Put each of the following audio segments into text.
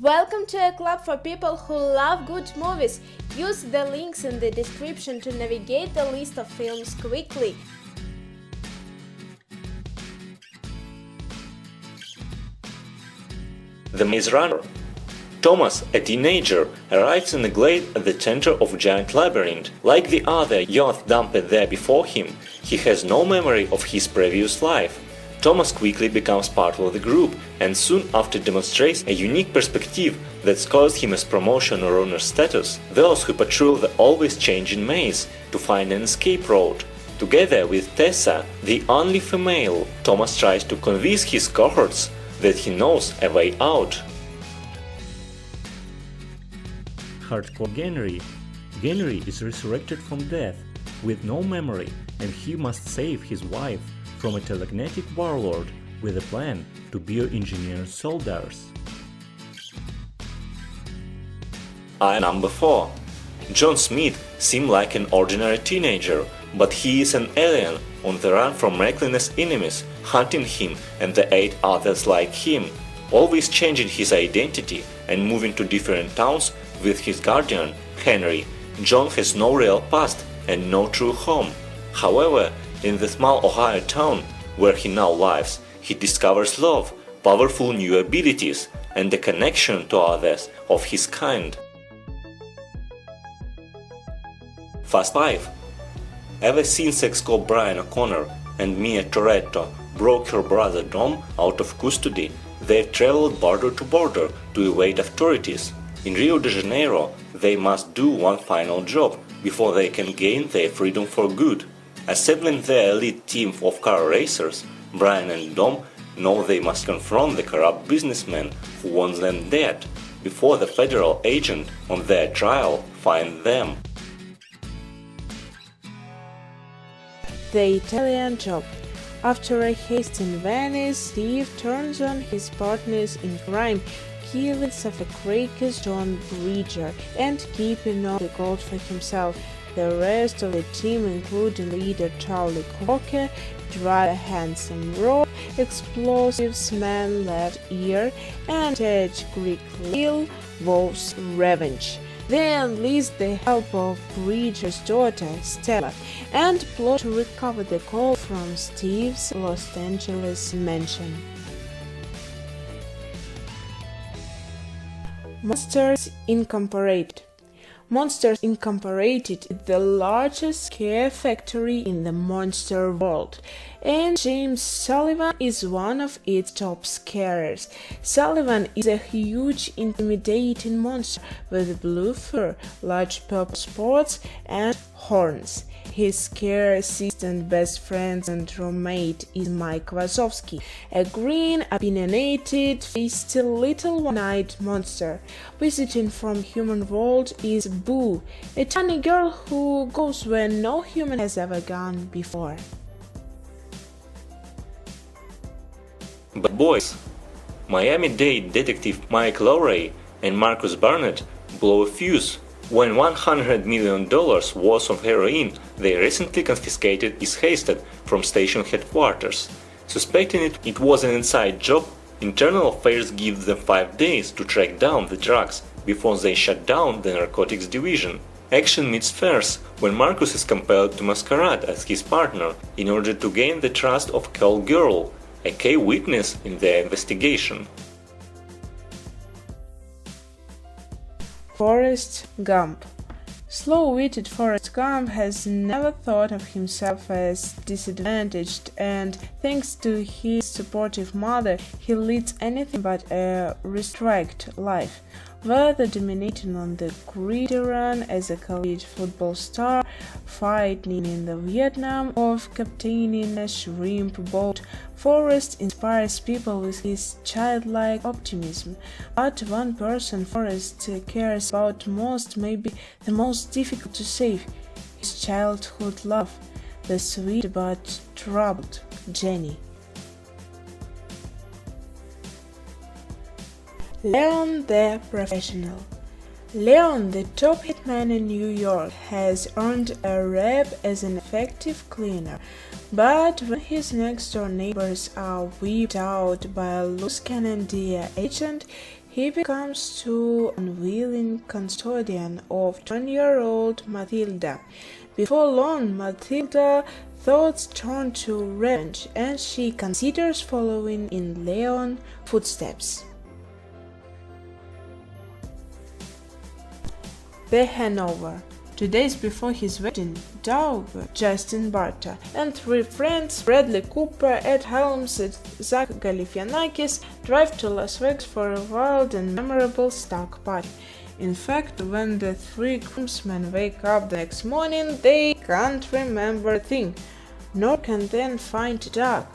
Welcome to a club for people who love good movies. Use the links in the description to navigate the list of films quickly. The Maze Runner. Thomas, a teenager, arrives in a glade at the center of a giant labyrinth. Like the other youth dumped there before him, he has no memory of his previous life. Thomas quickly becomes part of the group and soon after demonstrates a unique perspective that scores him as promotion or honor status. Those who patrol the always changing maze to find an escape route. Together with Tessa, the only female, Thomas tries to convince his cohorts that he knows a way out. Hardcore Genry. Genry is resurrected from death with no memory, and he must save his wife from a telekinetic warlord with a plan to bioengineer soldiers. Number 4. John Smith seems like an ordinary teenager, but he is an alien on the run from reckless enemies hunting him and the 8 others like him, always changing his identity and moving to different towns with his guardian, Henry. John has no real past and no true home. However, in the small Ohio town where he now lives, he discovers love, powerful new abilities, and a connection to others of his kind. Fast 5. Ever since ex-cop Brian O'Connor and Mia Toretto broke her brother Dom out of custody, they've traveled border to border to evade authorities. In Rio de Janeiro, they must do one final job before they can gain their freedom for good. Assembling their elite team of car racers, Brian and Dom know they must confront the corrupt businessman who wants them dead before the federal agent on their trial finds them. The Italian Job. After a heist in Venice, Steve turns on his partners in crime, killing Suffolk John Bridger and keeping all the gold for himself. The rest of the team, including leader Charlie Cocker, driver Handsome Rob, explosives man Left Ear, and Ted Greek Lil, vows revenge. They enlist the help of Bridger's daughter, Stella, and plot to recover the gold from Steve's Los Angeles mansion. Monsters Incorporated. Monsters Incorporated is the largest scare factory in the monster world, and James Sullivan is one of its top scarers. Sullivan is a huge, intimidating monster with blue fur, large purple spots, and horns. His scare assistant, best friend, and roommate is Mike Wazowski, a green, opinionated, feisty little one-eyed monster. Visiting from human world is Boo, a tiny girl who goes where no human has ever gone before. But boys, Miami-Dade detective Mike Lowry and Marcus Barnett blow a fuse when $100 million worth of heroin they recently confiscated is heisted from station headquarters. Suspecting it was an inside job, Internal Affairs gives them 5 days to track down the drugs before they shut down the narcotics division. Action meets farce when Marcus is compelled to masquerade as his partner in order to gain the trust of Call Girl, a key witness in their investigation. Forrest Gump. Slow-witted Forrest Gump has never thought of himself as disadvantaged, and thanks to his supportive mother, he leads anything but a restrained life. Whether dominating on the gridiron as a college football star, fighting in the Vietnam, or captaining a shrimp boat, Forrest inspires people with his childlike optimism. But one person Forrest cares about most may be the most difficult to save: his childhood love, the sweet but troubled Jenny. Leon the Professional. Leon, the top hitman in New York, has earned a rep as an effective cleaner, but when his next-door neighbors are wiped out by a loose cannon DEA agent, he becomes too unwilling custodian of 20-year-old Matilda. Before long, Matilda's thoughts turn to revenge, and she considers following in Leon's footsteps. The Hangover. 2 days before his wedding, Doug, Justin Barta, and 3 friends, Bradley Cooper, Ed Helms, and Zach Galifianakis, drive to Las Vegas for a wild and memorable stag party. In fact, when the 3 groomsmen wake up the next morning, they can't remember a thing, nor can then find Doug.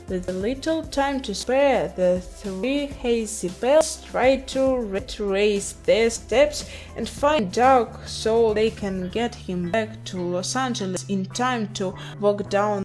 With little time to spare, the 3 hazy bells try to retrace their steps and find Doug so they can get him back to Los Angeles in time to walk down